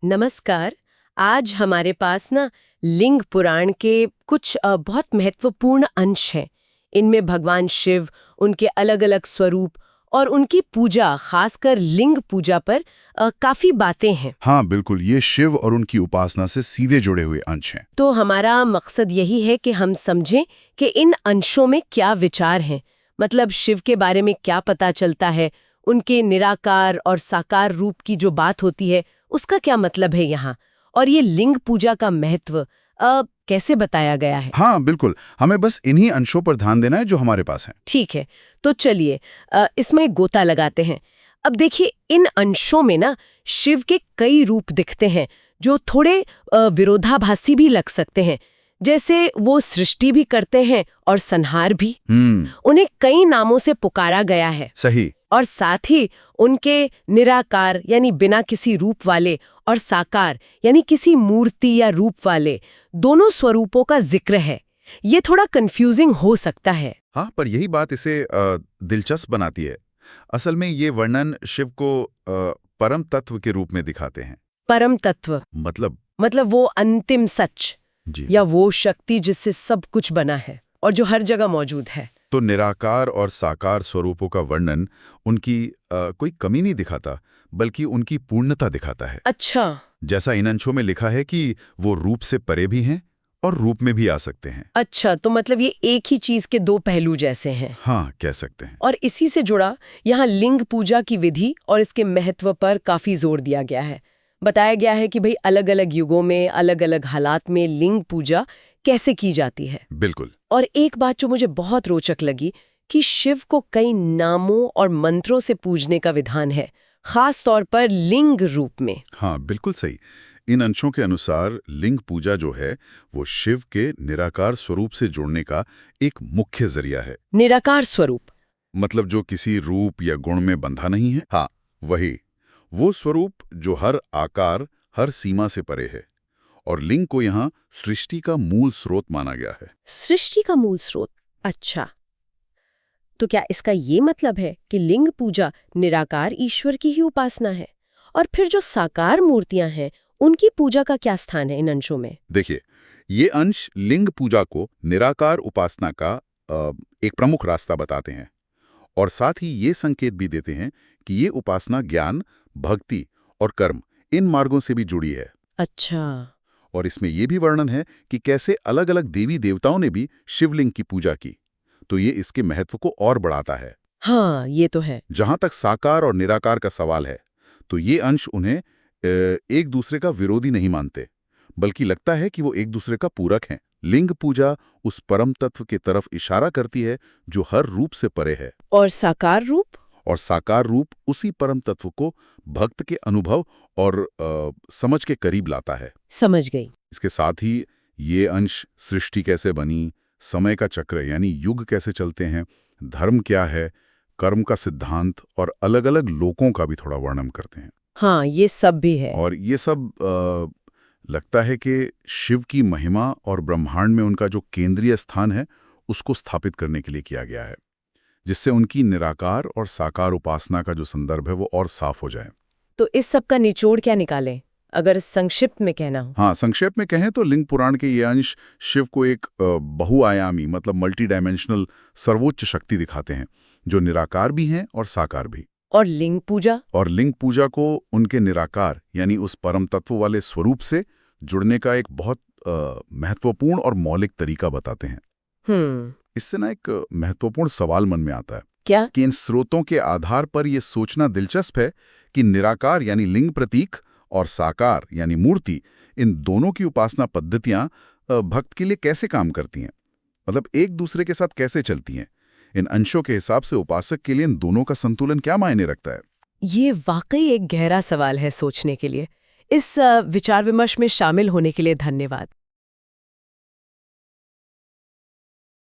नमस्कार। आज हमारे पास ना लिंग पुराण के कुछ बहुत महत्वपूर्ण अंश हैं। इनमें भगवान शिव, उनके अलग अलग स्वरूप और उनकी पूजा, खासकर लिंग पूजा पर काफी बातें हैं। हाँ बिल्कुल, ये शिव और उनकी उपासना से सीधे जुड़े हुए अंश हैं। तो हमारा मकसद यही है कि हम समझें कि इन अंशों में क्या विचार हैं। मतलब शिव के बारे में क्या पता चलता है, उनके निराकार और साकार रूप की जो बात होती है उसका क्या मतलब है यहाँ, और ये लिंग पूजा का महत्व कैसे बताया गया है। हाँ बिल्कुल, हमें बस इन्हीं अंशों पर ध्यान देना है जो हमारे पास हैं। ठीक है, तो चलिए इसमें गोता लगाते हैं। अब देखिए, इन अंशों में ना शिव के कई रूप दिखते हैं जो थोड़े विरोधाभासी भी लग सकते हैं। जैसे वो सृष्टि भी करते हैं और संहार भी। उन्हें कई नामों से पुकारा गया है। सही। और साथ ही उनके निराकार यानी बिना किसी रूप वाले और साकार यानी किसी मूर्ति या रूप वाले दोनों स्वरूपों का जिक्र है। ये थोड़ा कंफ्यूजिंग हो सकता है। हाँ, पर यही बात इसे दिलचस्प बनाती है। असल में ये वर्णन शिव को परम तत्व के रूप में दिखाते हैं। परम तत्व मतलब वो अंतिम सच जी, या वो शक्ति जिससे सब कुछ बना है और जो हर जगह मौजूद है। तो निराकार और साकार स्वरूपों का वर्णन उनकी कोई कमी नहीं दिखाता, बल्कि उनकी पूर्णता दिखाता है। अच्छा। जैसा इन अंशों में लिखा है कि वो रूप से परे भी हैं और रूप में भी आ सकते हैं। अच्छा, तो मतलब ये एक ही चीज के दो पहलू जैसे हैं। हाँ, कह सकते हैं। और इसी से जुड़ा यहाँ लिंग पूजा की विधि और इसके महत्व पर काफी जोर दिया गया है। बताया गया है कि भाई अलग अलग युगों में अलग अलग हालात में लिंग पूजा कैसे की जाती है। बिल्कुल। और एक बात जो मुझे बहुत रोचक लगी कि शिव को कई नामों और मंत्रों से पूजने का विधान है, खास तौर पर लिंग रूप में। हाँ बिल्कुल सही। इन अंशों के अनुसार लिंग पूजा जो है वो शिव के निराकार स्वरूप से जुड़ने का एक मुख्य जरिया है। निराकार स्वरूप मतलब जो किसी रूप या गुण में बंधा नहीं है। हाँ, वही वो स्वरूप जो हर आकार, हर सीमा से परे है। और लिंग को यहाँ सृष्टि का मूल स्रोत माना गया है। सृष्टि का मूल स्रोत। अच्छा, तो क्या इसका ये मतलब है कि लिंग पूजा निराकार ईश्वर की ही उपासना है, और फिर जो साकार मूर्तियां हैं उनकी पूजा का क्या स्थान है इन अंशों में? देखिए, ये अंश लिंग पूजा को निराकार उपासना का एक प्रमुख रास्ता बताते हैं, और साथ ही ये संकेत भी देते हैं कि ये उपासना ज्ञान, भक्ति और कर्म, इन मार्गों से भी जुड़ी है। अच्छा। और इसमें यह भी वर्णन है कि कैसे अलग अलग देवी देवताओं ने भी शिवलिंग की पूजा की, तो ये इसके महत्व को और बढ़ाता है। हाँ, ये तो है। जहां तक साकार और निराकार का सवाल है, तो ये अंश उन्हें एक दूसरे का विरोधी नहीं मानते, बल्कि लगता है कि वो एक दूसरे का पूरक हैं। लिंग पूजा उस परम तत्व की तरफ इशारा करती है जो हर रूप से परे है। और साकार रूप? और साकार रूप उसी परम तत्व को भक्त के अनुभव और समझ के करीब लाता है। समझ गई। इसके साथ ही ये अंश सृष्टि कैसे बनी, समय का चक्र यानी युग कैसे चलते हैं, धर्म क्या है, कर्म का सिद्धांत और अलग-अलग लोकों का भी थोड़ा वर्णन करते हैं। हाँ, ये सब भी है। और ये सब लगता है कि शिव की महिमा और ब्रह्मांड में उनका जो केंद्रीय स्थान है उसको स्थापित करने के लिए किया गया है, जिससे उनकी निराकार और साकार उपासना का जो संदर्भ है वो और साफ हो जाए। तो इस सब का निचोड़ क्या निकालें, अगर संक्षिप्त में कहना हो? हाँ, संक्षेप में कहें तो लिंग पुराण के ये अंश शिव को एक बहुआयामी मतलब मल्टी डायमेंशनल सर्वोच्च शक्ति दिखाते हैं, जो निराकार भी हैं और साकार भी। और लिंग पूजा? और लिंग पूजा को उनके निराकार यानी उस परम तत्व वाले स्वरूप से जुड़ने का एक बहुत महत्वपूर्ण और मौलिक तरीका बताते हैं। इससे ना एक महत्वपूर्ण सवाल मन में आता है। क्या? कि इन स्रोतों के आधार पर यह सोचना दिलचस्प है कि निराकार यानी लिंग प्रतीक और साकार यानी मूर्ति, इन दोनों की उपासना पद्धतियां भक्त के लिए कैसे काम करती हैं, मतलब एक दूसरे के साथ कैसे चलती हैं। इन अंशों के हिसाब से उपासक के लिए इन दोनों का संतुलन क्या मायने रखता है? ये वाकई एक गहरा सवाल है सोचने के लिए। इस विचार विमर्श में शामिल होने के लिए धन्यवाद।